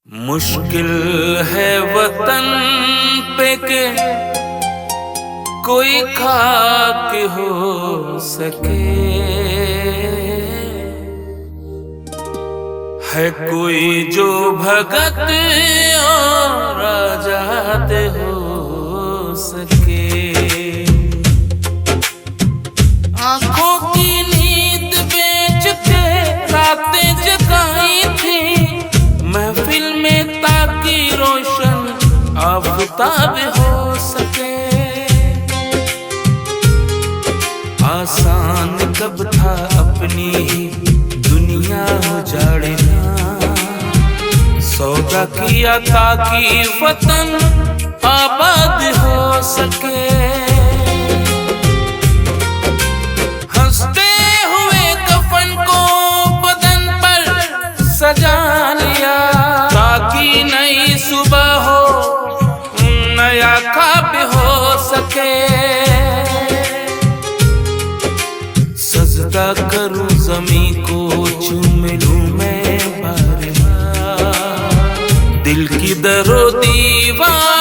मुश्किल है वतन पे के कोई खाक हो सके, है कोई जो भगत और आजाद हो सके। आंखों की नींद बेच के रातें जगाई थी महफिल में ताकि रोशन आफताब हो सके। आसान कब था अपनी ही दुनिया उजाड़ना, सौदा किया ताकि वतन आबाद हो सके। हंसते हुए कफन को बदन पर सजा लिया ताकि नई सुबह हो, नया ख्वाब हो सके। सजदा करूं ज़मीं को चूम लूं मैं बार बार, दिल की दरो दीवार